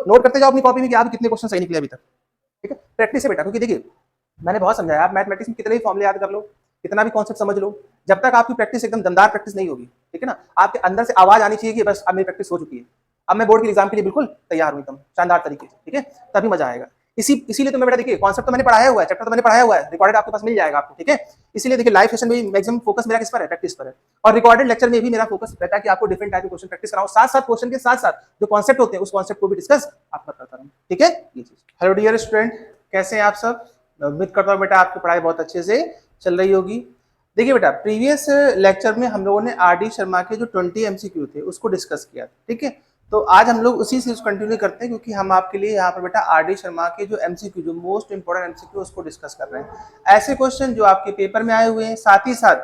Note करते जाओ अपनी कॉपी में कि आप कितने क्वेश्चन सही निकले अभी तक, ठीक है। प्रैक्टिस है बेटा, क्योंकि देखिए मैंने बहुत समझाया, आप मैथमेटिक्स में कितने भी फॉर्मुले याद कर लो, कितना भी कॉन्सेप्ट समझ लो, जब तक आपकी प्रैक्टिस एकदम दमदार प्रैक्टिस नहीं होगी, ठीक है ना, आपके अंदर से आवाज आनी चाहिए कि बस अब मेरी प्रैक्टिस हो चुकी है, अब मैं बोर्ड के एग्जाम के लिए बिल्कुल तैयार हूं एकदम शानदार तरीके से, ठीक है, तभी मजा आएगा। इसीलिए तो मैं बेटा देखिए कॉन्सेप्ट तो मैंने पढ़ाया हुआ है, चैप्टर तो मैंने पढ़ाया हुआ है, रिकॉर्डेड आपके पास मिल जाएगा आपको, ठीक है। इसीलिए देखिए लाइव सेशन में मैक्सिमम फोकस मेरा किस पर है, प्रैक्टिस पर है, और रिकॉर्डेड लेक्चर में भी मेरा फोकस रहता है कि आपको डिफरेंट टाइप के क्वेश्चन प्रैक्टिस कराऊं, साथ साथ क्वेश्चन के साथ साथ जो कॉन्सेप्ट होते हैं उस कॉन्सेप्ट को भी डिस्कस आपका करता रहूं, ठीक है, ये चीज। हेलो डियर स्टूडेंट, कैसे हैं आप सब? उम्मीद करता हूँ बेटा आपकी पढ़ाई बहुत अच्छे से चल रही होगी। देखिए बेटा प्रीवियस लेक्चर में हम लोगों ने आर डी शर्मा के जो 20 एमसीक्यू थे उसको डिस्कस किया, ठीक है। तो आज हम लोग उसी से कंटिन्यू करते हैं, क्योंकि हम आपके लिए यहाँ पर बेटा आर डी शर्मा के जो एमसीक्यू, जो मोस्ट इंपोर्टेंट एमसीक्यू उसको डिस्कस कर रहे हैं। ऐसे क्वेश्चन जो आपके पेपर में आए हुए हैं, साथ ही साथ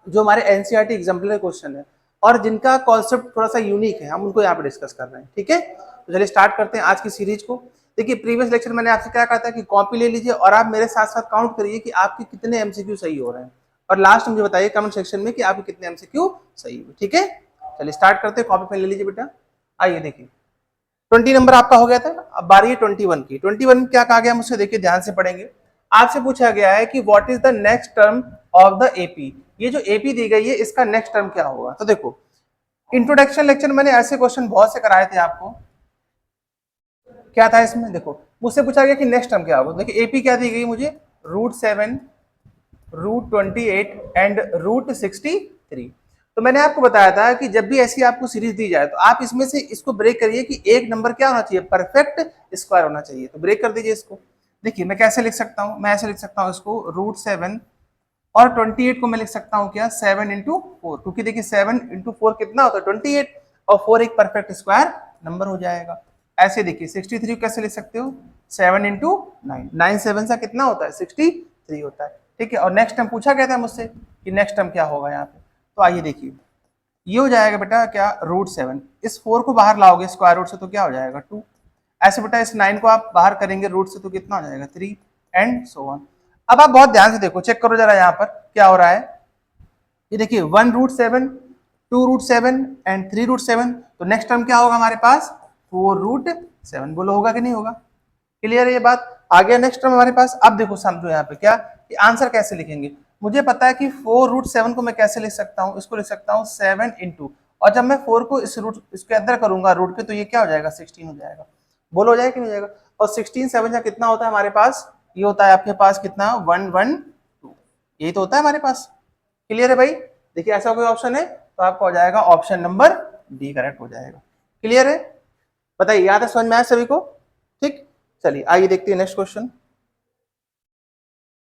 जो हमारे एनसीईआरटी एग्जाम्पलर क्वेश्चन है और जिनका कॉन्सेप्ट थोड़ा सा यूनिक है, हम उनको यहाँ पर डिस्कस कर रहे हैं, ठीक है। तो चलिए स्टार्ट करते हैं आज की सीरीज को। देखिए प्रीवियस लेक्चर मैंने आपसे क्या कहा था कि कॉपी ले लीजिए और आप मेरे साथ साथ काउंट करिए कि आपके कितने एमसीक्यू सही हो रहे हैं, और लास्ट मुझे बताइए कमेंट सेक्शन में कि आपके कितने एमसीक्यू सही हुए, ठीक है। चलिए स्टार्ट करते हैं, कॉपी पेन ले लीजिए बेटा। आइए देखिए 20 नंबर आपका हो गया था, अब बारी है 21 की। 21 में क्या कहा गया मुझसे, देखिए ध्यान से पढ़ेंगे। आपसे पूछा गया है कि what is the next term of the AP, ये जो एपी दी गई है इसका नेक्स्ट टर्म क्या होगा। तो देखो इंट्रोडक्शन लेक्चर मैंने ऐसे क्वेश्चन बहुत से कराए थे आपको, क्या था इसमें, देखो मुझसे पूछा गया कि नेक्स्ट टर्म क्या होगा। देखिए एपी क्या दी गई मुझे, √7, √28 एंड √63। तो मैंने आपको बताया था कि जब भी ऐसी आपको सीरीज दी जाए तो आप इसमें से इसको ब्रेक करिए कि एक नंबर क्या होना चाहिए, परफेक्ट स्क्वायर होना चाहिए। तो ब्रेक कर दीजिए इसको। देखिए मैं कैसे लिख सकता हूं, मैं ऐसे लिख सकता हूं इसको, √7 और 28 को मैं लिख सकता हूं क्या, 7 इंटू 4, क्योंकि देखिए 7 इंटू 4 कितना होता है 28, और 4 एक परफेक्ट स्क्वायर नंबर हो जाएगा। ऐसे देखिए 63 कैसे लिख सकते हो, 7 इंटू 9, 9 7 सा कितना होता है 63 होता है, ठीक है। और नेक्स्ट टर्म पूछा गया था मुझसे कि नेक्स्ट टर्म क्या होगा यहाँ पे, तो आइए देखिए ये हो जाएगा बेटा क्या, √7, इस 4 को बाहर लाओगे स्क्वायर रूट से तो क्या हो जाएगा 2, ऐसे बेटा इस 9 को आप बाहर करेंगे रूट से तो कितना हो जाएगा 3 एंड सो ऑन। अब आप बहुत ध्यान से देखो, चेक करो जरा यहाँ पर क्या हो रहा है। ये देखिए 1√7, 2√7 एंड 3√7, तो नेक्स्ट टर्म क्या होगा हमारे पास 4√7। बोलो होगा कि नहीं होगा, क्लियर है ये बात। आ गया नेक्स्ट टर्म हमारे पास। अब देखो समझो यहाँ पे क्या कि आंसर कैसे लिखेंगे। मुझे पता है कि 4√7 को मैं कैसे लिख सकता हूँ, इसको लिख सकता हूँ 7 इंटू, और जब मैं 4 को इस रूट इसके अंदर करूंगा रूट के, तो ये क्या हो जाएगा 16 हो जाएगा। बोलो हो जाएगा कि नहीं हो जाएगा। और 16 7 का कितना होता है हमारे पास, ये होता है आपके पास कितना 112, यही तो होता है हमारे पास। क्लियर है भाई। देखिए ऐसा कोई ऑप्शन है तो आपका हो जाएगा ऑप्शन नंबर डी करेक्ट हो जाएगा। क्लियर है, बताइए याद है, समझ में आया सभी को, ठीक। चलिए आइए देखते हैं नेक्स्ट क्वेश्चन।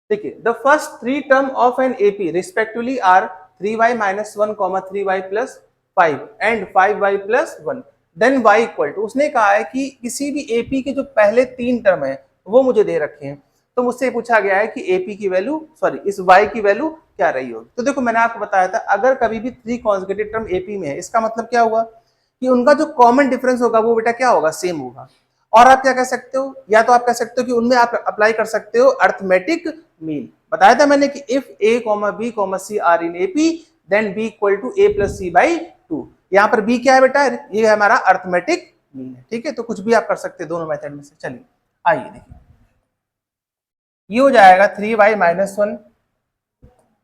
देखिए the first 3 term of an AP respectively are 3y - 1, 3y + 5 and 5y + 1, then y equal to, उसने कहा है कि किसी भी एपी के जो पहले 3 टर्म है वो मुझे दे रखे हैं, तो मुझसे पूछा गया है कि एपी की वैल्यू, सॉरी इस y की वैल्यू क्या रही होगी। तो देखो मैंने आपको बताया था अगर कभी भी 3 कॉन्सेक्यूटिव टर्म एपी में है, इसका मतलब क्या हुआ कि उनका जो कॉमन डिफरेंस होगा वो बेटा क्या होगा, सेम होगा। और आप क्या कह सकते हो, या तो आप कह सकते हो कि उनमें आप अप्लाई कर सकते हो अर्थमेटिक मीन। बताया था मैंने कि if a, b, c are in AP then b equal to a + c/2। यहाँ पर b क्या है बेटा, ये है हमारा अर्थमेटिक मीन है, ठीक है। तो कुछ भी आप कर सकते हैं दोनों मेथड में से। चलिए आइए देखिए ये हो जाएगा 3y - 1,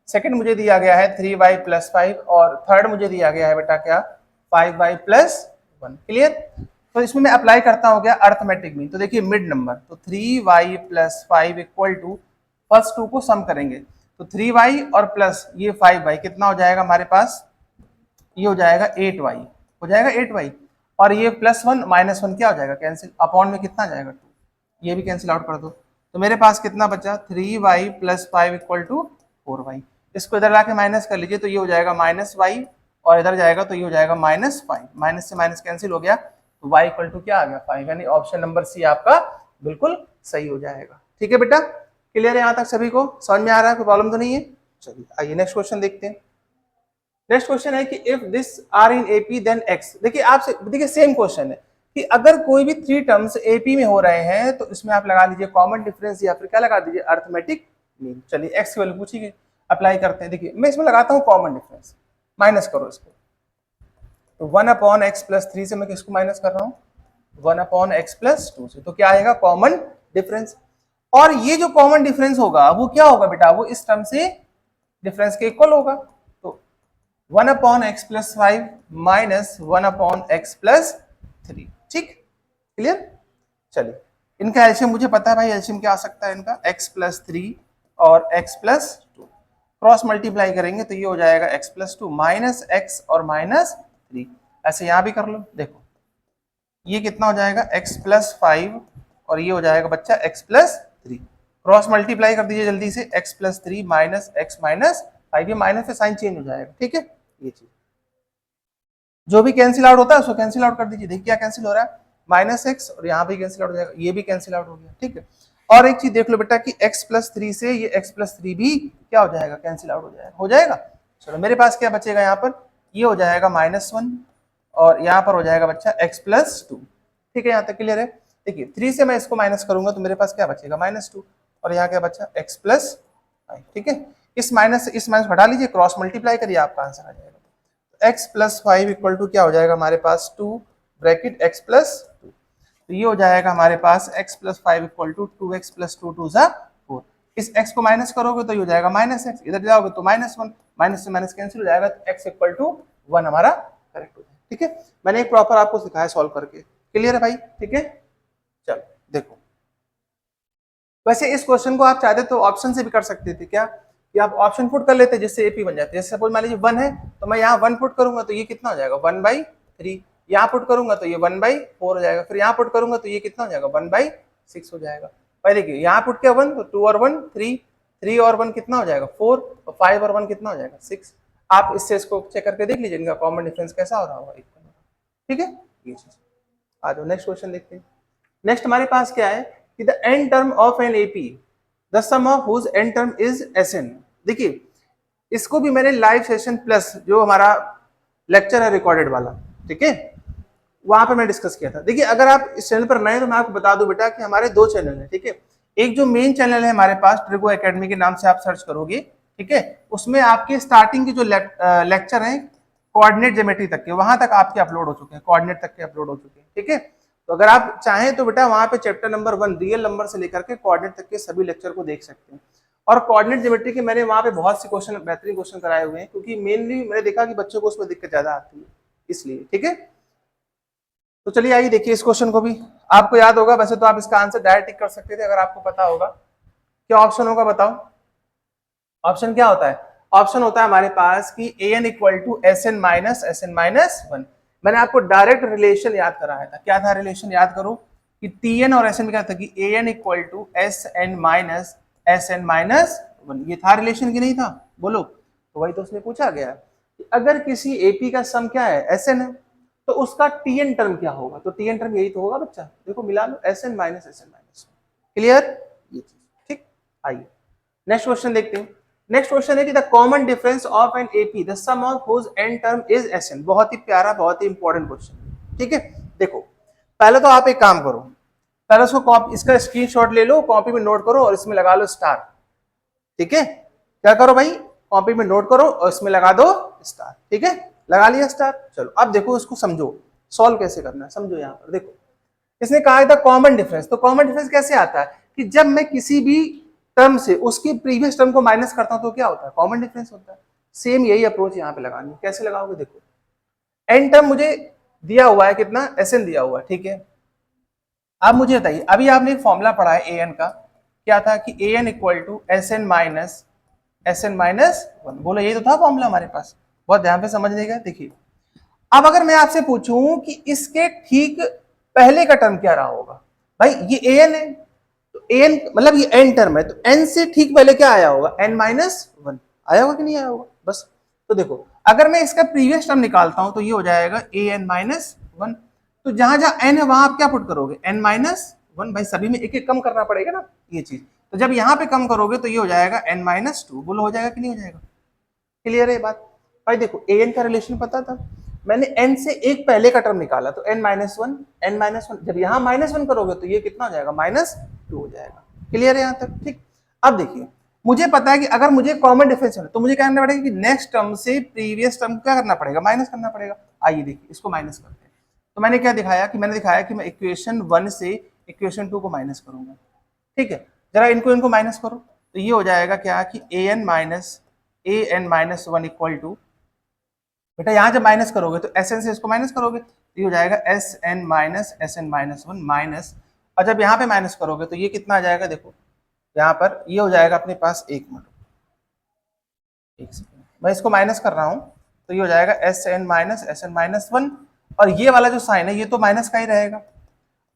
सेकंड मुझे दिया गया है 3y + 5, और थर्ड मुझे दिया गया है बेटा क्या 5y + 1। क्लियर। तो इसमें मैं अप्लाई करता हूँ क्या अर्थमेटिक मीन। तो देखिए मिड नंबर, तो 3y + 5 इक्वल टू, फर्स्ट 2 को सम करेंगे तो 3y और प्लस ये 5y कितना हो जाएगा हमारे पास, ये हो जाएगा 8y, हो जाएगा 8y, और ये +1 - 1 क्या हो जाएगा कैंसिल, अपॉन में कितना जाएगा 2, ये भी कैंसिल आउट कर दो। तो मेरे पास कितना बचा 3y + 5 इक्वल टू 4y। इसको इधर लाके माइनस कर लीजिए तो ये हो जाएगा -y, और इधर जाएगा तो ये हो जाएगा -5, माइनस से माइनस कैंसिल हो गया, तो y इक्वल टू क्या आ गया 5, यानी ऑप्शन नंबर सी आपका बिल्कुल सही हो जाएगा। ठीक है बेटा, क्लियर है यहाँ तक सभी को, समझ में आ रहा है, कोई प्रॉब्लम तो नहीं है। चलिए आइए नेक्स्ट क्वेश्चन देखते हैं। नेक्स्ट क्वेश्चन है कि if this are in AP then x. देखिए आपसे देखिए सेम क्वेश्चन है कि अगर कोई भी 3 टर्म्स एपी में हो रहे हैं तो इसमें आप लगा लीजिए कॉमन डिफरेंस, या फिर क्या लगा दीजिए अर्थमेटिक मीन। चलिए एक्स की वैल्यू पूछी गई, अप्लाई करते हैं। देखिए मैं इसमें लगाता हूँ कॉमन डिफरेंस, माइनस करो इसको, तो 1/x + 3 से मैं किसको माइनस कर रहा हूँ, 1 अपॉन एक्स प्लस 2 से। तो क्या आएगा कॉमन डिफरेंस, और ये जो कॉमन डिफरेंस होगा वो क्या होगा बेटा, वो इस टर्म से डिफरेंस के इक्वल होगा। तो 1 upon x plus 5 minus 1 upon x plus 3। ठीक, क्लियर। चलिए, इनका एलसीएम मुझे पता है भाई, एलसीएम क्या आ सकता है इनका, x प्लस 3 और x प्लस 2, क्रॉस मल्टीप्लाई करेंगे तो ये हो जाएगा x प्लस 2 माइनस x और माइनस 3। ऐसे यहां भी कर लो, देखो ये कितना हो जाएगा x प्लस 5 और ये हो जाएगा बच्चा x प्लस 3। क्रॉस मल्टीप्लाई कर दीजिए जल्दी से, x plus 3 minus x minus 5, ये माइनस से साइन चेंज हो जाएगा। ठीक है, ये चीज जो भी कैंसिल आउट होता है उसको कैंसिल आउट कर दीजिए। देखिए क्या कैंसिल हो रहा है, माइनस एक्स, और यहाँ भी कैंसिल आउट हो जाएगा, ये भी कैंसिल आउट हो गया। ठीक है, और एक चीज देख लो बेटा कि x प्लस 3 से ये x प्लस 3 भी क्या हो जाएगा, कैंसिल आउट हो जाएगा। चलो मेरे पास क्या बचेगा यहाँ पर, ये हो जाएगा -1 और यहाँ पर हो जाएगा बच्चा x प्लस 2। ठीक है, यहाँ तक क्लियर है। देखिए 3 से मैं इसको माइनस करूंगा तो मेरे पास क्या बचेगा, -2, और यहाँ क्या बचा x प्लस 5। ठीक है, इस माइनस से इस माइनस हटा लीजिए, क्रॉस मल्टीप्लाई करिए, आपका आंसर आ जाएगा x प्लस 5 इक्वल टू क्या हो जाएगा हमारे पास 2 ब्रैकेट x प्लस 2। तो ये हो जाएगा हमारे पास x plus 5 equal to 2x plus 2 2 सा 4। इस x को माइनस करोगे तो ये हो जाएगा -x, इधर जाओगे तो -1, माइनस से माइनस कैंसिल हो जाएगा, तो x इक्वल टू 1 हमारा करेक्ट हो जाएगा। ठीक है, मैंने एक प्रॉपर आपको सिखाया सॉल्व करके, क्लियर है भाई। ठीक है, चलो देखो, वैसे इस क्वेश्चन को आप चाहते तो ऑप्शन से भी कर सकते थे, क्या कि आप ऑप्शन पुट कर लेते जिससे एपी बन जाते। जैसे सपोज मान लीजिए 1 है तो मैं यहाँ 1 पुट करूंगा तो ये कितना हो जाएगा 1/3, यहाँ पुट करूंगा तो ये 1/4 हो जाएगा, फिर यहाँ पुट करूंगा तो ये कितना हो जाएगा 1/6 हो जाएगा। भाई देखिए यहाँ पुट किया 1 तो 2 और 1 3, 3 और 1 कितना हो जाएगा 4, और 5 और 1 कितना हो जाएगा 6। आप इससे इसको चेक करके देख लीजिए इनका कॉमन डिफरेंस कैसा हो रहा होगा। ठीक है, ये चीज आ जाओ नेक्स्ट क्वेश्चन देखते हैं। नेक्स्ट हमारे पास क्या है कि the n term of an AP the sum of whose n term is Sn. देखिए इसको भी मैंने लाइव सेशन प्लस जो हमारा लेक्चर है रिकॉर्डेड वाला, ठीक है, वहां पर मैं डिस्कस किया था। देखिए अगर आप इस चैनल पर नए तो मैं आपको बता दूं बेटा कि हमारे 2 चैनल हैं। ठीक है, एक जो मेन चैनल है हमारे पास ट्रिगो एकेडमी के नाम से आप सर्च करोगे, ठीक है, उसमें आपके स्टार्टिंग के जो लेक्चर हैं कोऑर्डिनेट ज्योमेट्री तक के, वहां तक आपके अपलोड हो चुके हैं, कोऑर्डिनेट तक के अपलोड हो चुके हैं। ठीक है, तो अगर आप चाहें तो बेटा वहां पे चैप्टर नंबर 1 रियल नंबर से लेकर के कोऑर्डिनेट तक के सभी लेक्चर को देख सकते हैं। और कोऑर्डिनेट ज्योमेट्री के मैंने वहां पे बहुत से क्वेश्चन, बेहतरीन क्वेश्चन कराए हुए हैं, क्योंकि मेनली मैंने देखा कि बच्चों को उसमें दिक्कत ज्यादा आती है, इसलिए। ठीक है, तो चलिए आइए देखिए इस क्वेश्चन को भी। आपको याद होगा, वैसे तो आप इसका आंसर डायरेक्ट टिक कर सकते थे अगर आपको पता होगा। क्या ऑप्शन होगा बताओ, ऑप्शन क्या होता है, ऑप्शन होता है हमारे पास कि an equal to SN minus SN minus 1। मैंने आपको डायरेक्ट रिलेशन याद कराया था, क्या था रिलेशन, याद करो कि TN और SN में क्या था कि AN equal to SN minus SN minus 1, ये था रिलेशन कि नहीं था, बोलो। तो वही तो उसमें पूछा गया कि अगर किसी AP का सम क्या है SN है तो उसका TN टर्म क्या होगा, तो TN टर्म यही तो होगा बच्चा, देखो मिला लो SN minus SN minus 1। Clear, ये चीज ठीक। आइए नेक्स्ट क्वेश्चन देखते हैं। नेक्स्ट क्वेश्चन है कि the common difference of an AP the sum of whose n term is Sn. बहुत ही प्यारा, बहुत ही इंपॉर्टेंट क्वेश्चन। ठीक है, देखो पहले तो आप एक काम करो, पहले उसको कॉपी, इसका स्क्रीनशॉट ले लो, कॉपी में नोट करो और इसमें लगा लो स्टार। ठीक है, क्या करो भाई, कॉपी में नोट करो और इसमें लगा दो स्टार। ठीक है, लगा लिया स्टार। चलो अब देखो इसको समझो, सॉल्व कैसे करना है समझो। यहाँ पर देखो इसने कहा था कॉमन डिफरेंस, तो कॉमन डिफरेंस कैसे आता है कि जब मैं किसी भी टर्म से उसकी प्रीवियस टर्म को माइनस करता हूं तो क्या होता है, कॉमन डिफरेंस होता है। सेम यही अप्रोच यहाँ पे लगानी है। कैसे लगाओगे, देखो एन टर्म मुझे दिया हुआ है कितना, एसएन दिया हुआ है। ठीक है, अब मुझे बताइए, अभी आपने एक फॉर्मूला पढ़ा है ए एन का, क्या था कि a n equal to SN minus SN minus 1। बोलो यही तो था फॉर्मूला हमारे पास, बहुत ध्यान पे समझने का। देखिए अब अगर मैं आपसे पूछूं कि इसके ठीक पहले का टर्म क्या रहा होगा, भाई ये ए एन है तो एन मतलब ये एन टर्म है, तो एन से ठीक पहले क्या आया होगा, n माइनस 1 आया होगा कि नहीं आया होगा, बस। तो देखो अगर मैं इसका प्रीवियस टर्म निकालता हूं तो ये हो जाएगा an माइनस 1। तो जहां जहां n है वहां आप क्या पुट करोगे, n माइनस 1। भाई सभी में एक एक कम करना पड़ेगा ना ये चीज, तो जब यहाँ पे कम करोगे तो ये हो जाएगा n माइनस 2। बोलो हो जाएगा कि नहीं हो जाएगा, क्लियर है ये बात। भाई देखो an का रिलेशन पता था, मैंने n से एक पहले का टर्म निकाला तो n माइनस 1, n माइनस 1, जब यहाँ -1 करोगे तो ये कितना हो जाएगा -2 हो जाएगा। क्लियर है यहाँ तक, ठीक। अब देखिए मुझे पता है कि अगर मुझे कॉमन डिफरेंस है तो मुझे क्या करना पड़ेगा कि नेक्स्ट टर्म से प्रीवियस टर्म क्या करना पड़ेगा, माइनस करना पड़ेगा। आइए देखिए इसको माइनस करते हैं, तो मैंने क्या दिखाया कि मैंने दिखाया कि मैं इक्वेशन 1 से इक्वेशन 2 को माइनस करूंगा, ठीक है। जरा इनको माइनस करो, तो ये हो जाएगा क्या कि an-1 इक्वल टू, बेटा यहाँ जब माइनस करोगे तो एस एन से इसको माइनस करोगे तो ये हो जाएगा SN-1 माइनस, और जब यहाँ पे माइनस करोगे तो ये कितना आ जाएगा, देखो यहाँ पर ये हो जाएगा अपने पास, एक मिनट, एक सेकंड, मैं इसको माइनस कर रहा हूँ, तो ये हो जाएगा SN-1, और ये वाला जो साइन है ये तो माइनस का ही रहेगा,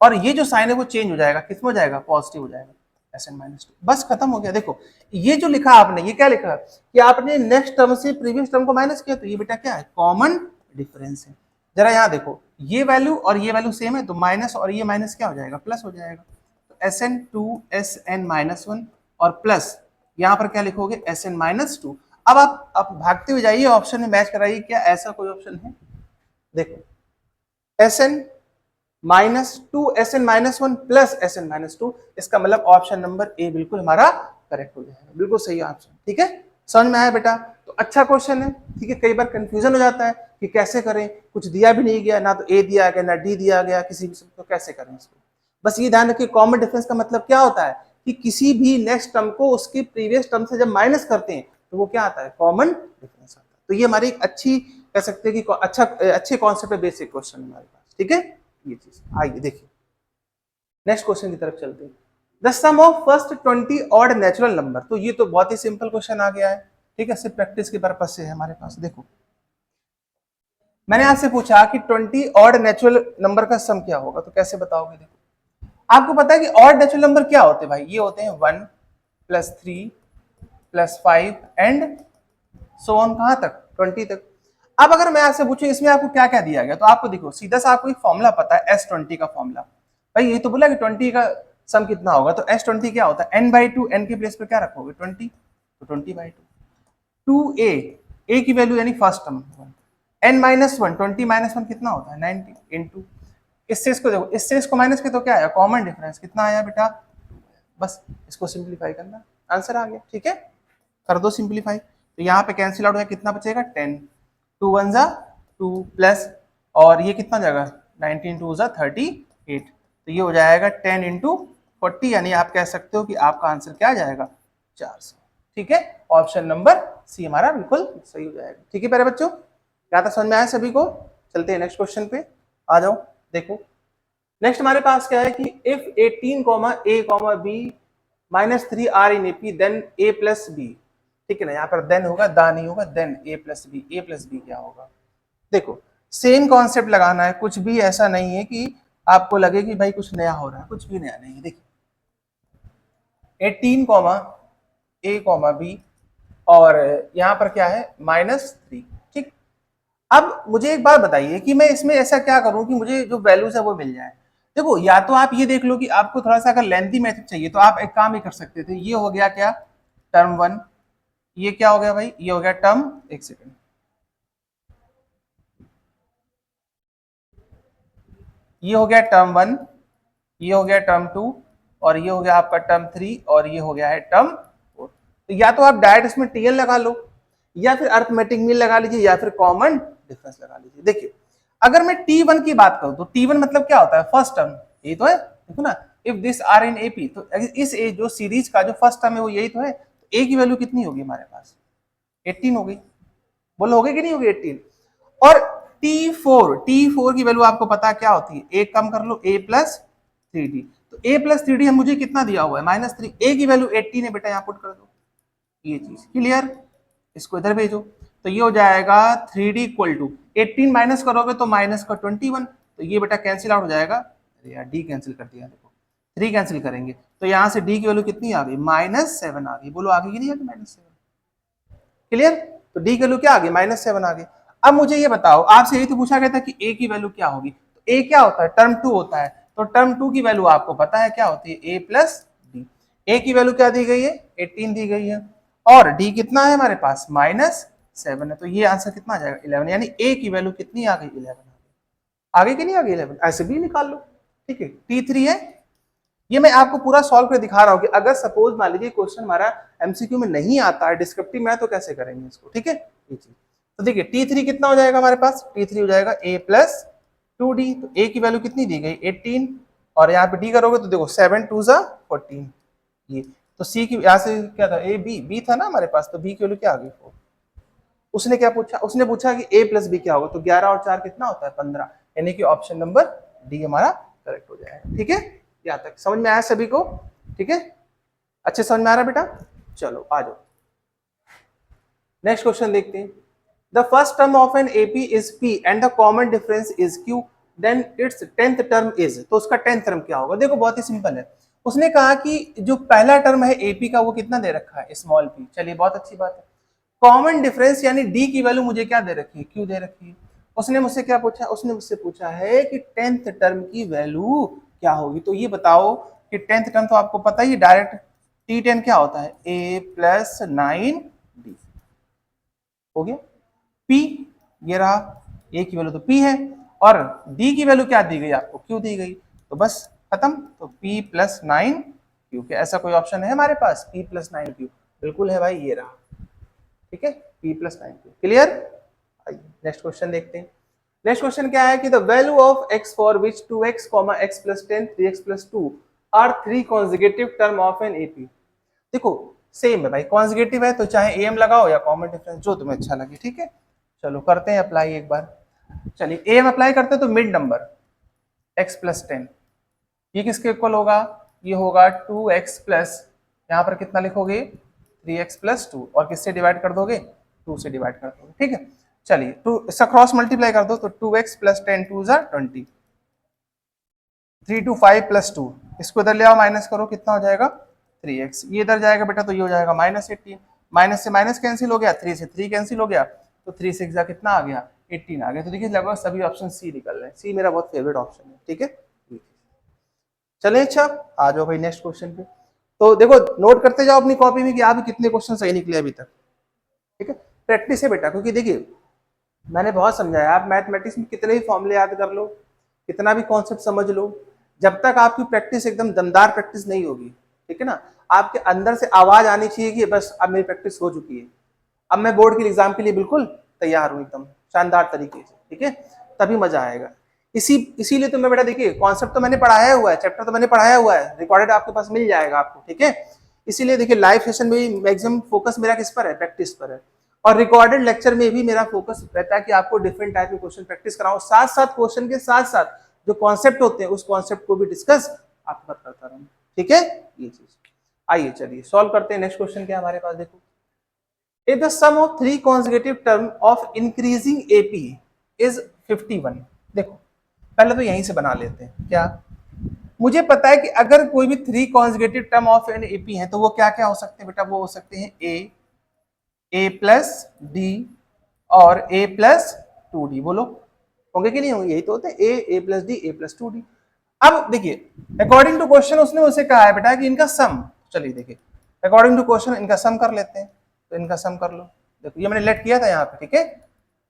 और ये जो साइन है वो चेंज हो जाएगा, किस में हो जाएगा, पॉजिटिव हो जाएगा, SN-2। बस खत्म हो गया। देखो ये जो लिखा आपने, ये क्या लिखा कि आपने नेक्स्ट टर्म से प्रीवियस टर्म को माइनस किया, तो ये बेटा क्या है, कॉमन डिफरेंस है। जरा यहाँ देखो, ये वैल्यू और ये वैल्यू सेम है, तो माइनस और ये माइनस क्या हो जाएगा, प्लस हो जाएगा। तो SN2 SN-1 और प्लस यहाँ पर क्या लिखोगे, SN-2। अब आप भागते हुए जाइए, ऑप्शन में मैच कराइए, क्या ऐसा कोई ऑप्शन है, देखो SN-2 SN-1 प्लस SN-2, इसका मतलब ऑप्शन नंबर ए बिल्कुल हमारा करेक्ट हो जाएगा, बिल्कुल सही ऑप्शन, ठीक है। समझ में आया बेटा, तो अच्छा क्वेश्चन है, ठीक है। कई बार कंफ्यूजन हो जाता है कि कैसे करें, कुछ दिया भी नहीं गया, ना तो ए दिया गया ना डी दिया गया किसी भी, तो कैसे करें इसको। बस ये ध्यान रखिए, कॉमन डिफरेंस का मतलब क्या होता है कि किसी भी नेक्स्ट टर्म को उसकी प्रीवियस टर्म से जब माइनस करते हैं तो वो क्या आता है, कॉमन डिफरेंस आता है। तो ये हमारी एक अच्छी, कह सकते हैं कि अच्छे कॉन्सेप्ट है, बेसिक क्वेश्चन हमारे पास, ठीक है। ये चीज आइए देखिए, नेक्स्ट क्वेश्चन की तरफ चलते हैं। The sum of first 20 odd natural number, तो ये तो बहुत ही सिंपल क्वेश्चन आ गया है, ठीक है, सिर्फ प्रैक्टिस के पर्पज से है हमारे पास। देखो मैंने आपसे पूछा कि 20 ऑड नेचुरल नंबर का सम क्या होगा, तो कैसे बताओगे। देखो आपको पता है कि ऑड नेचुरल नंबर क्या होते हैं भाई, ये होते हैं 1 + 3 + 5 एंड सो ऑन, कहां तक, 20 तक। अब अगर मैं आपसे पूछूं इसमें आपको क्या क्या दिया गया, तो आपको देखो सीधा सा आपको एक फॉर्मूला पता है, S20 का फॉर्मूला। भाई ये तो बोला कि 20 का सम कितना होगा, तो S20 क्या होता है, n/2, n के प्लेस पे क्या रखोगे 20, तो 20/2। 2a, a की वैल्यू यानी फर्स्ट टर्म, n-1, 20 - 1 कितना होता है 90 इंटू, इससे इसको देखो, इससे इसको माइनस के तो क्या आया, कॉमन डिफरेंस कितना आया बेटा, बस इसको सिंप्लीफाई करना, आंसर आ गया, ठीक है। कर दो सिंप्लीफाई, तो यहाँ पे कैंसिल आउट हो गया, कितना बचेगा 10, 2 1 = 2 प्लस, और ये कितना जाएगा 19 2 = 38, तो ये हो जाएगा 10 × 40, यानी आप कह सकते हो कि आपका आंसर क्या आ जाएगा 400, ठीक है। ऑप्शन नंबर सी हमारा बिल्कुल सही हो जाएगा, ठीक है प्यारे बच्चों, क्या था, समझ में आया सभी को। चलते हैं नेक्स्ट क्वेश्चन पे, आ जाओ। देखो नेक्स्ट हमारे पास क्या है कि if 18, a, b -3 are in AP then a + b, ठीक है ना, यहाँ पर देन होगा, दा नहीं होगा, then a + b, a + b क्या होगा। देखो सेम कॉन्सेप्ट लगाना है, कुछ भी ऐसा नहीं है कि आपको लगे कि भाई कुछ नया हो रहा है, कुछ भी नया नहीं है। देखिए 18, a, b और यहाँ पर क्या है -3, ठीक। अब मुझे एक बात बताइए कि मैं इसमें ऐसा क्या करूं कि मुझे जो वैल्यूज है वो मिल जाए। देखो या तो आप ये देख लो कि आपको थोड़ा सा अगर लेंथी मेथड चाहिए तो आप एक काम ही कर सकते थे, ये हो गया क्या टर्म 1, ये क्या हो गया भाई, ये हो गया टर्म, एक सेकंड, ये हो गया टर्म 1, ये हो गया टर्म 2, और ये हो गया आपका टर्म 3, और ये हो गया है टर्म 4। तो या तो आप डायरेक्ट इसमें टीएल लगा लो, या फिर अर्थमेटिक मीन लगा लीजिए, या फिर कॉमन डिफरेंस लगा लीजिए। देखिए अगर मैं T1 की बात करूं तो T1 मतलब क्या होता है, फर्स्ट टर्म, ये तो है, देखो ना, if this are in AP, तो इस ए जो सीरीज का जो फर्स्ट टर्म है वो यही तो है, तो ए की वैल्यू कितनी होगी हमारे पास 18 हो गई, बोलो हो गई कि नहीं होगी 18। और T4 की वैल्यू आपको पता है क्या होती है, एक कम कर लो, a + 3d, तो a + 3d मुझे कितना दिया हुआ है -3, a की वैल्यू 18 है बेटा, यहाँ पुट कर दो, ये चीज क्लियर, इसको इधर भेजो, तो ये हो जाएगा 3d = 18 माइनस करोगे तो -21, तो ये बेटा कैंसिल आउट हो जाएगा, अरे यार d कैंसिल कर दिया, देखो 3 कैंसिल करेंगे तो यहाँ से d की वैल्यू कितनी आ गई -7 आ गई, बोलो आ गई कि नहीं आ गई -7, क्लियर। तो d की वैल्यू क्या आ गई -7 आ गई। अब मुझे ये बताओ, आपसे यही तो पूछा गया था कि a की वैल्यू क्या होगी, तो a क्या होता है, टर्म 2 होता है, तो टर्म 2 की वैल्यू आपको पता है क्या होती है, a + d, a की वैल्यू क्या दी गई है 18 दी गई है, और d कितना है हमारे पास -7 है, तो ये आंसर कितना आ जाएगा 11, यानी a की वैल्यू कितनी आ गई 11, आगे कि नहीं आ गई 11, ऐसे भी निकाल लो, ठीक है। T3 है, ये मैं आपको पूरा सॉल्व कर दिखा रहा हूं कि अगर सपोज मान लीजिए क्वेश्चन हमारा एमसीक्यू में नहीं आता है, डिस्क्रिप्टिव में है, तो कैसे करेंगे इसको, ठीक है। ये चीज तो देखिए T3 कितना हो जाएगा हमारे पास, T3 हो जाएगा a + 2d, तो a की वैल्यू कितनी दी गई 18, और यहाँ पे d करोगे तो देखो 7 2 जा 14, ये तो c की यहाँ से क्या था a b था ना हमारे पास, तो b की वैल्यू क्या आ गई 4। उसने क्या पूछा, उसने पूछा कि a प्लस बी क्या होगा, तो 11 और 4 कितना होता है 15, यानी कि ऑप्शन नंबर डी हमारा करेक्ट हो जाएगा। ठीक है, यहाँ तक समझ में आया सभी को? ठीक है, अच्छे समझ में आ रहा बेटा? चलो आ जाओ, नेक्स्ट क्वेश्चन देखते हैं। The first term of an AP is P and the common difference is Q, then its 10th term is, तो उसका 10th टर्म क्या होगा? देखो बहुत ही सिंपल है, उसने कहा कि जो पहला टर्म है एपी का वो कितना दे रखा है स्मॉल पी, चलिए बहुत अच्छी बात है। कॉमन डिफरेंस यानी डी की वैल्यू मुझे क्या दे रखी है, क्यू दे रखी है। उसने मुझसे क्या पूछा, उसने मुझसे पूछा है कि 10th टर्म की वैल्यू क्या होगी, तो ये बताओ कि 10th टर्म तो आपको पता ही डायरेक्ट T10 क्या होता है a प्लस 9d, हो गया। P ये रहा, a की वैल्यू तो P है, और d की वैल्यू क्या दी गई आपको, Q दी गई, तो बस खत्म। तो P प्लस 9Q, क्या ऐसा कोई ऑप्शन है हमारे पास P प्लस 9Q? बिल्कुल है भाई, ये रहा। ठीक है, P प्लस 9Q, क्लियर? आइए नेक्स्ट क्वेश्चन देखते हैं। नेक्स्ट क्वेश्चन क्या है कि the value of x for which 2x, x plus 10, 3x plus 2 are 3 consecutive term of an AP. देखो सेम है भाई, कॉन्जिक्यूटिव है तो चाहे एम लगाओ या कॉमन डिफरेंस, जो तुम्हें अच्छा लगे। ठीक है, चलो करते हैं अप्लाई एक बार। चलिए एम अप्लाई करते हैं, तो मिड नंबर x प्लस 10 ये किसके इक्वल होगा, ये होगा 2x प्लस, यहाँ पर कितना लिखोगे 3x प्लस 2, और किससे डिवाइड कर दोगे 2 से डिवाइड कर दोगे। ठीक है, चलिए 2 इसका क्रॉस मल्टीप्लाई कर दो, तो 2x प्लस 10 2 जा 20, 3 to 5 प्लस 2, इसको इधर ले आओ माइनस करो, कितना हो जाएगा 3x, ये इधर जाएगा बेटा तो ये हो जाएगा -18, माइनस से माइनस कैंसिल हो गया, 3 से 3 कैंसिल हो गया, तो 3 6 जा कितना आ गया 18 आ गया। तो देखिए लगभग सभी ऑप्शन सी निकल रहे हैं, सी मेरा बहुत फेवरेट ऑप्शन है। ठीक है, चले अच्छा आ जाओ भाई नेक्स्ट क्वेश्चन पे। तो देखो नोट करते जाओ अपनी कॉपी में कि आप कितने क्वेश्चन सही निकले अभी तक। ठीक है, प्रैक्टिस है बेटा, क्योंकि देखिए मैंने बहुत समझाया, आप मैथमेटिक्स में कितने भी फॉर्मूले याद कर लो, कितना भी कॉन्सेप्ट समझ लो, जब तक आपकी प्रैक्टिस एकदम दमदार प्रैक्टिस नहीं होगी, ठीक है ना, आपके अंदर से आवाज आनी चाहिए कि बस अब मेरी प्रैक्टिस हो चुकी है, अब मैं बोर्ड के एग्जाम के लिए बिल्कुल तैयार हूँ एकदम शानदार तरीके से। ठीक है, तभी मजा आएगा। इसीलिए तो मैं बेटा देखिए कॉन्सेप्ट तो मैंने पढ़ाया हुआ है, चैप्टर तो मैंने पढ़ाया हुआ है, रिकॉर्डेड आपके पास मिल जाएगा आपको। ठीक है, इसीलिए देखिए लाइव सेशन में मैक्सिमम फोकस मेरा किस पर है, प्रैक्टिस पर है, और रिकॉर्डेड लेक्चर में भी मेरा फोकस रहता है कि आपको डिफरेंट टाइप के क्वेश्चन प्रैक्टिस कराऊं, साथ साथ क्वेश्चन के साथ साथ जो कॉन्सेप्ट होते हैं उस कॉन्सेप्ट को भी डिस्कस आपके साथ करता रहूं। ठीक है, ये चीज। आइए चलिए सॉल्व करते हैं। नेक्स्ट क्वेश्चन क्या हमारे पास, देखो if the sum of 3 consecutive term of increasing AP is 51। देखो पहले तो यहीं से बना लेते हैं, क्या मुझे पता है कि अगर कोई भी 3 consecutive term of an AP है तो वो क्या क्या हो सकते हैं बेटा, वो हो सकते हैं ए प्लस डी और ए प्लस 2d। बोलो होंगे कि नहीं होंगे, यही तो होते हैं a plus d a plus 2d। अब देखिए अकॉर्डिंग टू क्वेश्चन उसने उसे कहा है बेटा कि इनका सम, चलिए देखिए अकॉर्डिंग टू क्वेश्चन इनका सम कर लेते हैं, तो इनका सम कर लो। देखो ये मैंने लेट किया था यहाँ पे, ठीक है,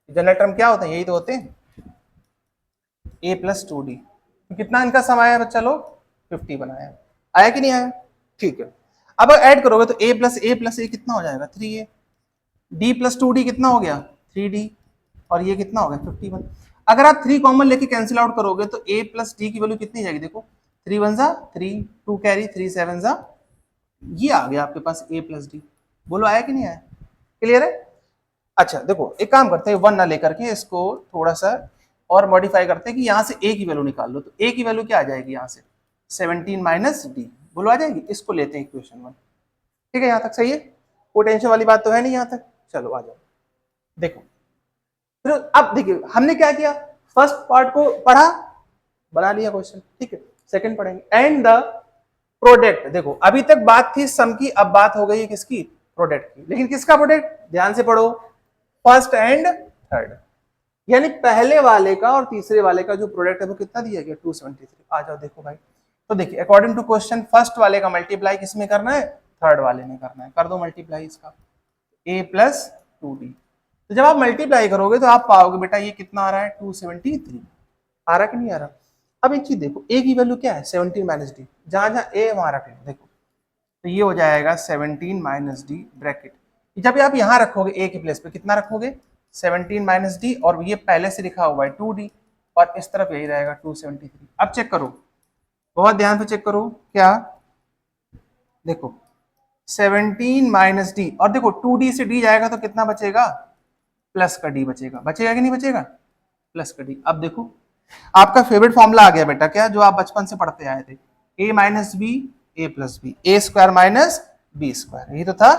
जनरल टर्म क्या होते हैं, यही तो होते हैं a प्लस 2d। तो कितना इनका सम आया बच्चा लोग 50 बनाया, आया कि नहीं आया? ठीक है, अब ऐड करोगे तो a प्लस a कितना हो जाएगा 3a, d प्लस 2d कितना हो गया 3d, और ये कितना हो गया 51। अगर आप 3 कॉमन लेके कैंसिल आउट करोगे तो a प्लस d की वैल्यू कितनी जाएगी, देखो 3 1 जा 3, 2 कैरी 3 7 जा, ये आ गया आपके पास a प्लस डी। बोलो आया कि नहीं आया? क्लियर है? अच्छा देखो एक काम करते हैं, 1 ना लेकर के इसको थोड़ा सा और मॉडिफाई करते हैं कि यहाँ से a की वैल्यू निकाल लो, तो a की वैल्यू क्या आ जाएगी यहाँ से 17 माइनस डी, बोलो आ जाएगी। इसको लेते हैं इक्वेशन 1। ठीक है, यहाँ तक सही है, कोई टेंशन वाली बात तो है नहीं यहाँ तक। चलो आ जाओ, देखो फिर अब देखिए हमने क्या किया, फर्स्ट पार्ट को पढ़ा, बना लिया क्वेश्चन, ठीक है, सेकंड पढ़ेंगे एंड द प्रोडक्ट। देखो अभी तक बात थी सम की, अब बात हो गई है किसकी, प्रोडक्ट की। लेकिन किसका प्रोडक्ट, ध्यान से पढ़ो, फर्स्ट एंड थर्ड, यानी पहले वाले का और तीसरे वाले का जो प्रोडक्ट है वो कितना दिया गया 273। आ जाओ देखो भाई, तो देखिए अकॉर्डिंग टू क्वेश्चन फर्स्ट वाले का मल्टीप्लाई किसमें करना है, थर्ड वाले में करना है, कर दो मल्टीप्लाई इसका a प्लस 2d। तो जब आप मल्टीप्लाई करोगे तो आप पाओगे बेटा ये कितना आ रहा है 273, आ रहा कि नहीं आ रहा? अब एक चीज देखो, a की वैल्यू क्या है 17 माइनस डी, जहां जहां a वहां रख लो, देखो तो ये हो जाएगा 17 माइनस डी ब्रैकेट। जब आप यहाँ रखोगे a के प्लेस पे कितना रखोगे 17 माइनस डी, और ये पहले से लिखा हुआ है 2d, और इस तरफ यही रहेगा 273। अब चेक करो, बहुत ध्यान से चेक करो, क्या देखो 17 माइनस डी, और देखो 2d से d जाएगा तो कितना बचेगा, प्लस का d बचेगा, बचेगा कि नहीं बचेगा, प्लस का d। अब देखो आपका फेवरेट फॉर्मूला आ गया बेटा, क्या जो आप बचपन से पढ़ते आए थे, a minus B A plus B, A square minus B square, यही तो था।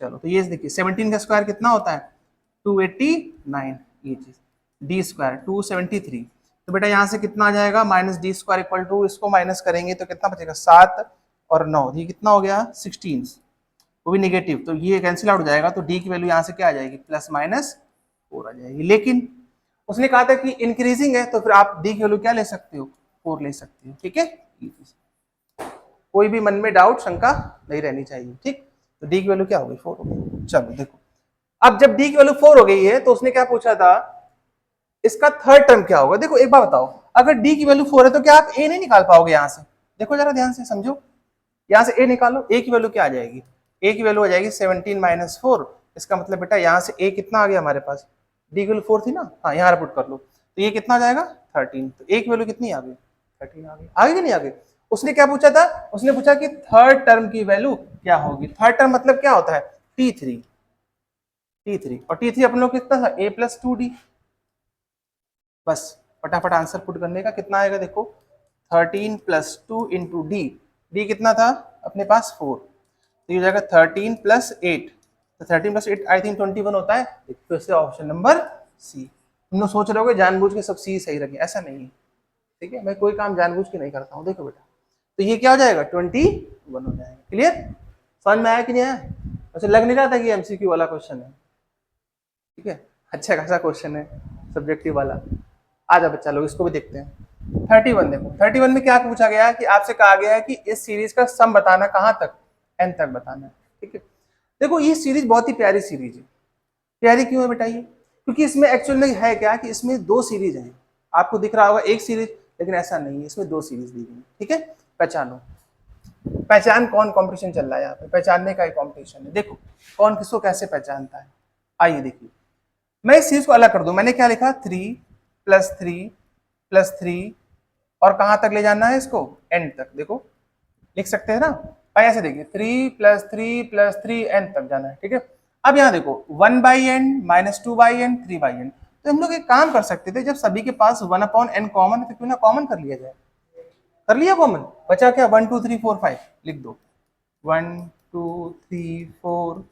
चलो तो ये देखिए 17 का स्क्वायर कितना होता है 289, ये चीज डी स्क्वायर 273, तो बेटा यहाँ से कितना आ जाएगा minus D square equal to, इसको माइनस करेंगे तो कितना बचेगा 7 और 9, ये कितना हो गया 16, वो भी निगेटिव, तो ये कैंसिल आउट हो जाएगा, तो डी की वैल्यू यहाँ से क्या आ जाएगी प्लस माइनस 4 आ जाएगी। लेकिन उसने कहा था कि इंक्रीजिंग है, तो फिर आप डी की वैल्यू क्या ले सकते हो 4 ले सकते हो, ठीक है। कोई भी मन में डाउट शंका नहीं रहनी चाहिए, ठीक। तो डी की वैल्यू क्या हो गई 4 हो गई। चलो देखो, अब जब डी की वैल्यू 4 हो गई है तो उसने क्या पूछा था, इसका थर्ड टर्म क्या होगा। देखो एक बार बताओ, अगर डी की वैल्यू 4 है तो क्या आप ए नहीं निकाल पाओगे यहाँ से, देखो जरा ध्यान से समझो, यहाँ से ए निकालो, ए की वैल्यू क्या आ जाएगी, ए की वैल्यू आ जाएगी 17 माइनस 4, इसका मतलब बेटा यहाँ से ए कितना आ गया हमारे पास, डी की वैल्यू 4 थी ना, हाँ यहाँ पुट कर लो, तो ये कितना आ जाएगा 13, तो ए की वैल्यू कितनी आ गई 13 आ गई, आगे कि नहीं आगे। उसने क्या पूछा था, उसने पूछा कि थर्ड टर्म की वैल्यू क्या होगी, थर्ड टर्म मतलब क्या होता है T3, और T3 अपन लोग कितना था a प्लस 2d, बस फटाफट आंसर पुट करने का, कितना आएगा देखो 13 प्लस 2 इंटू डी कितना था अपने पास 4, तो ये हो जाएगा 13 प्लस 8, तो 13 प्लस 8 आई थिंक 21 होता है, फिर से ऑप्शन नंबर सी। तुम लोग सोच रहे हो जानबूझ के सब सी सही रखें, ऐसा नहीं है, ठीक है, मैं कोई काम जानबूझ के नहीं करता हूँ। देखो बेटा, तो ये क्या हो जाएगा 21 हो जाएगा। क्लियर, समझ में आया कि नहीं आया, वैसे लग नहीं रहा था कि एमसीक्यू वाला क्वेश्चन है, ठीक है, अच्छा खासा क्वेश्चन है सब्जेक्टिव वाला। आ जा बच्चा लोग, इसको भी देखते हैं। 31 देखो, 31 में क्या पूछा गया है कि आपसे कहा गया है कि इस सीरीज का सम बताना, कहां तक, एन तक बताना है, ठीक है। देखो ये सीरीज बहुत ही प्यारी सीरीज है, प्यारी क्यों है बेटा ये, क्योंकि इसमें एक्चुअल में है क्या कि इसमें दो सीरीज हैं, आपको दिख रहा होगा एक सीरीज, लेकिन ऐसा नहीं है, इसमें दो सीरीज दी गई, ठीक है। पहचानो, पहचान कौन कंपटीशन चल रहा है यहाँ पे, पहचानने का ही कंपटीशन है। देखो कौन किसको कैसे पहचानता है, आइए देखिए, मैं इस चीज को अलग कर दूं, मैंने क्या लिखा 3 प्लस 3 प्लस 3, और कहां तक ले जाना है इसको एन तक, देखो लिख सकते हैं ना भाई, ऐसे देखिए 3 प्लस 3 प्लस 3 एन तक जाना है, ठीक है। अब यहाँ देखो 1 by n minus 2 by n 3 by n, तो हम लोग एक काम कर सकते थे, जब सभी के पास 1 अपॉन एन कॉमन है तो क्यों ना कॉमन कर लिया जाए, कर लिया कॉमन, बचा क्या 1 2 3 4 5, लिख दो 1 2 3 4,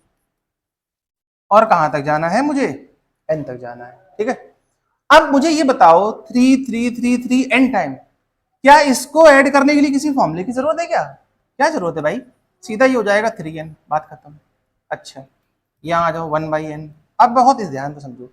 और कहां तक जाना है मुझे एन तक जाना है, ठीक है। अब मुझे ये बताओ 3 3 3 3 एन टाइम, क्या इसको ऐड करने के लिए किसी फॉर्मूले की जरूरत है, क्या जरूरत है भाई, सीधा ही हो जाएगा 3n, बात खत्म। अच्छा यहाँ आ जाओ 1 बाई एन, अब बहुत इस ध्यान से समझो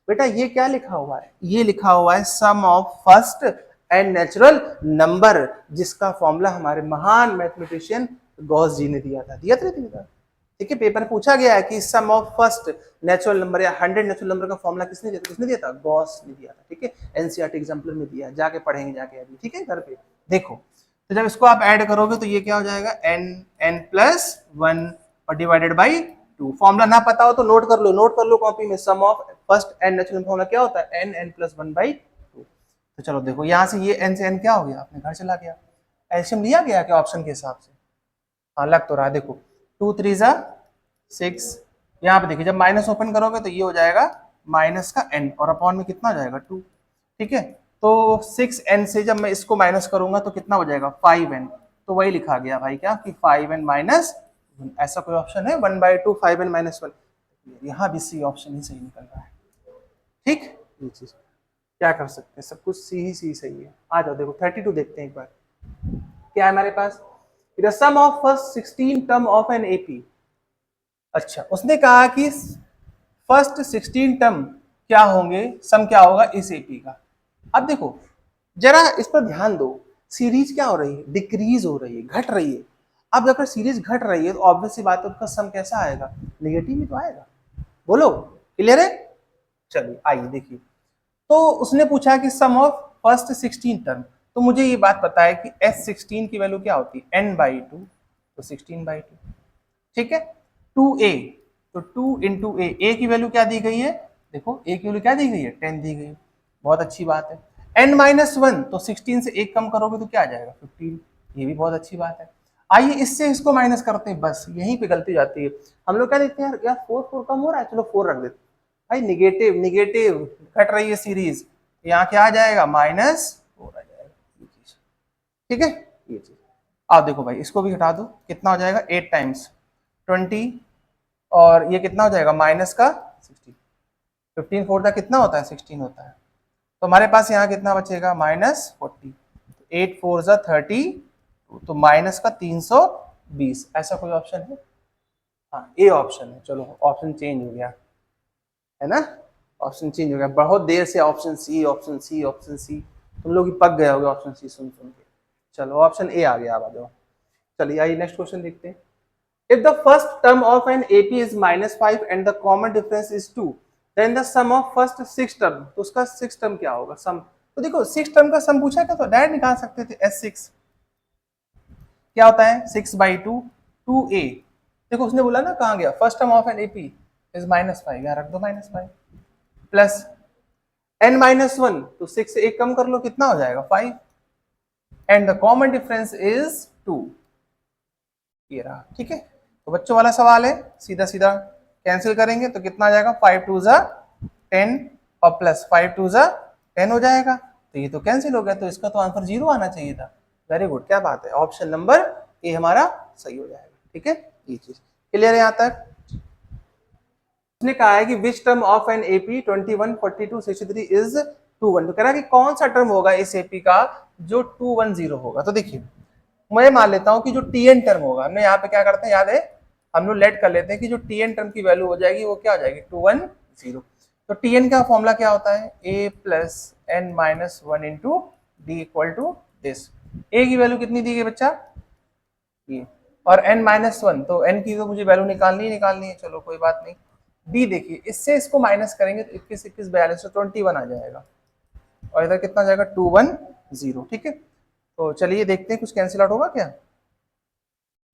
बेटा, ये क्या लिखा हुआ है, ये लिखा हुआ है sum of first n natural number, जिसका फॉर्मूला हमारे महान मैथमेटिशियन गॉस जी ने दिया था, ठीक है। पेपर पूछा गया है कि सम ऑफ फर्स्ट नेचुरल नंबर या 100 नेचुरल नंबर का फॉर्मूला किसने दिया था, गॉस ने दिया था, ठीक है। एनसीईआरटी एग्जाम्पलर में दिया, जाके पढ़ेंगे जाके अभी, ठीक है घर पे। देखो तो जब इसको आप ऐड करोगे तो ये क्या हो जाएगा n प्लस 1 और डिवाइडेड बाई 2, फॉर्मूला ना पता हो तो नोट कर लो कॉपी में, sum of first n natural formula क्या होता है n प्लस 1 बाई 2। तो चलो देखो यहाँ से ये n से n क्या हो गया, अपने घर चला गया, एल्शियम लिया गया क्या ऑप्शन के हिसाब से, हाँ लग तो रहा है। देखो 2 3 जा 6, यहाँ पे देखिए जब माइनस ओपन करोगे तो ये हो जाएगा माइनस का n, और अपॉन में कितना हो जाएगा 2, ठीक है। तो 6n से जब मैं इसको माइनस करूंगा तो कितना हो जाएगा 5n, तो वही लिखा गया भाई क्या कि 5n माइनस 1, ऐसा कोई ऑप्शन है 1/2 5n माइनस 1, यहाँ भी सी ऑप्शन ही सही निकल रहा है, ठीक। ये चीज क्या कर सकते हैं, सब कुछ सी ही सी सही है। आ जाओ देखो 32 देखते हैं एक बार, क्या है हमारे पास, the sum of first 16 term of an AP. अच्छा उसने कहा कि फर्स्ट 16 टर्म क्या होंगे, सम क्या होगा इस एपी का। अब देखो जरा इस पर ध्यान दो, सीरीज क्या हो रही है, डिक्रीज हो रही है, घट रही है। अब अगर सीरीज घट रही है तो ऑब्वियस सी बात है उसका सम कैसा आएगा, नेगेटिव ही तो आएगा, बोलो क्लियर है। चलिए आइए देखिए, तो उसने पूछा कि सम ऑफ फर्स्ट 16 टर्म, तो मुझे ये बात पता है कि S16 की वैल्यू क्या होती है n/2, तो 16/2, ठीक है। 2a, तो 2 इंटू ए की वैल्यू क्या दी गई है, देखो a की वैल्यू क्या दी गई है 10 दी गई है, बहुत अच्छी बात है। n-1 तो 16 से एक कम करोगे तो क्या आ जाएगा 15, ये भी बहुत अच्छी बात है। आइए इससे इसको माइनस करते हैं, बस यहीं पे गलती जाती है। हम लोग क्या देखते हैं यार 4 कम हो रहा है, चलो 4 रख देते भाई, निगेटिव निगेटिव घट रही है सीरीज, यहाँ क्या आ जाएगा -4 आ जाएगा ये चीज, ठीक है ये चीज। आप देखो भाई इसको भी घटा दो, कितना हो जाएगा 8 टाइम्स 20 और ये कितना हो जाएगा माइनस का 16, 15 4 का कितना होता है 16 होता है, तो हमारे पास यहाँ कितना बचेगा -40, 8 4 जा 30, तो माइनस का 320। ऐसा कोई ऑप्शन है? हाँ ए ऑप्शन है। चलो ऑप्शन चेंज हो गया है ना, ऑप्शन चेंज हो गया। बहुत देर से option C option C option C, तुम लोग पक गए होगे ऑप्शन सी सुन सुन के। चलो ऑप्शन ए आ गया, आ जाओ। चलिए आइए नेक्स्ट क्वेश्चन देखते हैं। If the first term of an AP is -5 and the common difference is 2, then the sum of first 6 term, तो उसका 6 टर्म क्या होगा सम? तो देखो 6 टर्म का सम पूछा था तो डायरेक्ट निकाल सकते थे, S6 क्या होता है 6/2 2a। देखो उसने बोला ना कहाँ गया, first term of an AP is -5, यहाँ रख दो -5 प्लस n-1, तो 6 से एक कम कर लो कितना हो जाएगा 5, and the common difference is 2, ये रहा, ठीक है। तो बच्चों वाला सवाल है, सीधा सीधा कैंसिल करेंगे तो कितना आ जाएगा 5 2 जा 10 और प्लस 5 2 जा 10 हो जाएगा, तो ये तो कैंसिल हो गया, तो इसका तो आंसर 0 आना चाहिए था। वेरी गुड, क्या बात है, ऑप्शन नंबर ए हमारा सही हो जाएगा, ठीक है। ये चीज क्लियर है यहाँ तक। उसने कहा है कि which term of an AP 21 42 63 is 21, तो कह रहा है कि कौन सा टर्म होगा इस एपी का जो 210 होगा। तो देखिए मैं मान लेता हूं कि जो टीएन टर्म होगा, हमने यहाँ पे क्या करते हैं याद है, हम लोग लेट कर लेते हैं कि जो टीएन टर्म की वैल्यू हो जाएगी वो क्या हो जाएगी 210। तो टीएन का फॉर्मूला क्या होता है a plus n minus 1 into d equal to this. A की वैल्यू कितनी दी गई बच्चा ये, और n-1, तो n की तो मुझे वैल्यू निकालनी है, चलो कोई बात नहीं। डी देखिए इससे इसको माइनस करेंगे तो 21 21 42 तो 21 आ जाएगा, और इधर कितना जाएगा 210, ठीक है। तो चलिए देखते हैं कुछ कैंसिल आउट होगा क्या।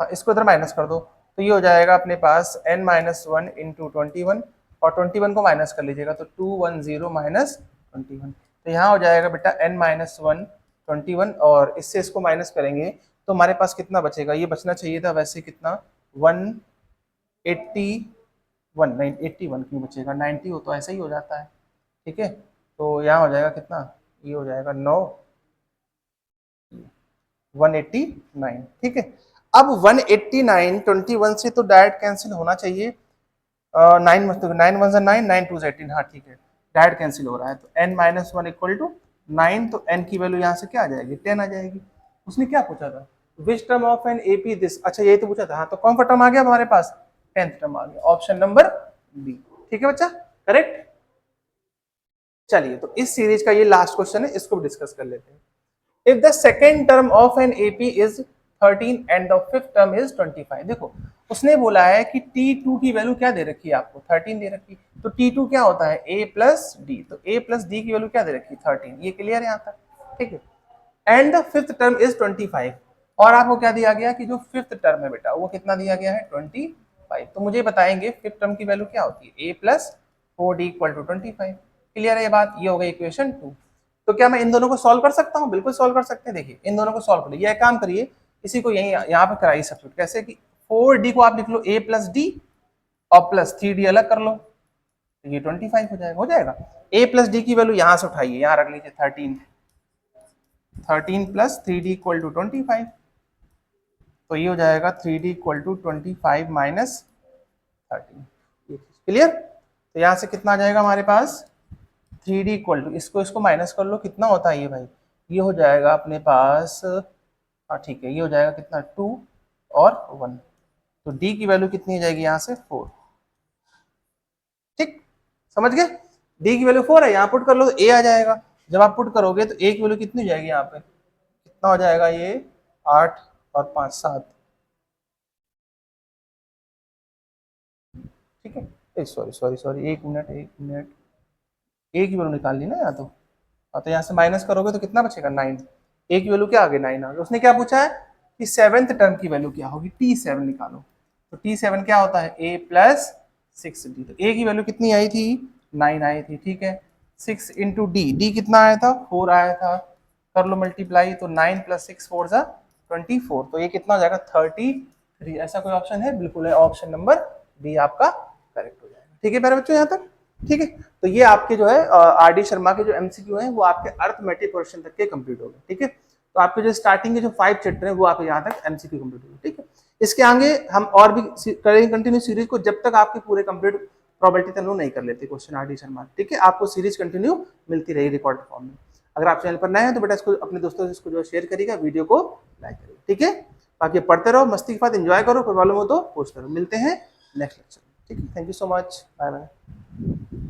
हाँ इसको इधर माइनस कर दो, तो ये हो जाएगा अपने पास n-1 इंटू 21, और 21 को माइनस कर लीजिएगा तो 210 माइनस 21, तो यहाँ हो जाएगा बेटा n-1 21, और इससे इसको माइनस करेंगे तो हमारे पास कितना बचेगा, ये बचना चाहिए था वैसे कितना 181, नहीं 81 क्यों बचेगा, 90 हो तो ऐसा ही हो जाता है, ठीक है। तो यहाँ हो जाएगा कितना, ये हो जाएगा 189, ठीक है। अब 189 21 से तो डायरेक्ट कैंसिल होना चाहिए, 9 मतलब 9 1 9 9 2 18, हाँ ठीक है डायरेक्ट कैंसिल हो रहा है, तो n-1 इक्वल टू 9, तो n की वैल्यू यहाँ से क्या आ जाएगी 10 आ जाएगी। उसने क्या पूछा था which term of an AP this, अच्छा यही तो पूछा था, हाँ तो कौन सा टर्म आ गया हमारे पास 10th टर्म आ गया, ऑप्शन नंबर बी, ठीक है बच्चा करेक्ट। चलिए तो इस सीरीज का ये लास्ट क्वेश्चन है, इसको डिस्कस कर लेते हैं। If the second term of an AP is 13 and the fifth term is 25, देखो उसने बोला है कि T2 की वैल्यू क्या दे रखी है आपको 13 दे रखी है, तो T2 क्या होता है A प्लस डी, तो A प्लस डी की वैल्यू क्या दे रखी है 13, ये क्लियर है यहाँ तक, ठीक है। And the fifth term is 25, और आपको क्या दिया गया कि जो फिफ्थ टर्म है बेटा वो कितना दिया गया है 25, तो मुझे बताएंगे फिफ्थ टर्म की वैल्यू क्या होती है A plus 4D equal to 25, क्लियर है ये बात, ये हो गई इक्वेशन 2। तो क्या मैं इन दोनों को सॉल्व कर सकता हूँ, बिल्कुल सॉल्व कर सकते हैं। देखिए इन दोनों को सॉल्व करिए, यह काम करिए, इसी को यही यहाँ पे कराइए सब्स्टिट्यूट, कैसे कि 4D को आप लिख लो A प्लस डी और प्लस 3D अलग कर लो, तो ये 25 हो जाएगा। A प्लस डी की वैल्यू यहाँ से उठाइए, यहाँ रख लीजिए 13 प्लस 3D इक्वल टू 25, तो ये हो जाएगा 3D equal to 25 minus 13, clear. तो यहाँ से कितना आ जाएगा हमारे पास 3D इक्वल टू, इसको माइनस कर लो, कितना होता है ये भाई, ये हो जाएगा अपने पास, हाँ ठीक है, ये हो जाएगा कितना 2 और 1, तो D की वैल्यू कितनी हो जाएगी यहाँ से 4, ठीक समझ गए। D की वैल्यू 4 है, यहाँ पुट कर लो तो A आ जाएगा, जब आप पुट करोगे तो A की वैल्यू कितनी हो जाएगी यहाँ पे, कितना हो जाएगा ये 8 और 5 7, ठीक है। सॉरी एक मिनट A की वैल्यू निकाल ली ना यहाँ तो यहाँ से माइनस करोगे तो कितना बचेगा 9, A की वैल्यू क्या आ गई 9 आ गई। उसने क्या पूछा है कि सेवेंथ टर्म की वैल्यू क्या होगी, T7 निकालो, तो T7 क्या होता है A प्लस 6D, तो A की वैल्यू कितनी आई थी 9 आई थी, ठीक है। 6 इंटू डी कितना आया था 4 आया था, कर लो मल्टीप्लाई, तो 9 प्लस 6 4 जा 24, तो ये कितना हो जाएगा 33। ऐसा कोई ऑप्शन है? बिल्कुल है, ऑप्शन नंबर बी आपका करेक्ट हो जाएगा। ठीक है मेरे बच्चों यहाँ तक? ठीक है, तो ये आपके जो है आर डी शर्मा के जो एमसीक्यू हैं वो आपके अर्थमेटिक क्वेश्चन तक के कंप्लीट हो गए। ठीक है, तो आपके जो स्टार्टिंग के जो 5 चैप्टर हैं वो आप यहाँ तक एमसीक्यू कंप्लीट हो गए। ठीक है, इसके आगे हम और भी करेंगे कंटिन्यू सीरीज को जब तक आपके पूरे कंप्लीट प्रोबेबिलिटी तक नहीं कर लेते क्वेश्चन आर डी शर्मा। ठीक है, आपको सीरीज कंटिन्यू मिलती रही रिकॉर्ड फॉर्म में। अगर आप चैनल पर नए हैं तो बेटा इसको अपने दोस्तों से इसको जो शेयर करिएगा, वीडियो को लाइक करिएगा। ठीक है, बाकी पढ़ते रहो, मस्ती के साथ एंजॉय करो, कोई प्रॉब्लम हो तो पूछते रहो। मिलते हैं नेक्स्ट लेक्चर में। ठीक है, thank you so much, bye bye.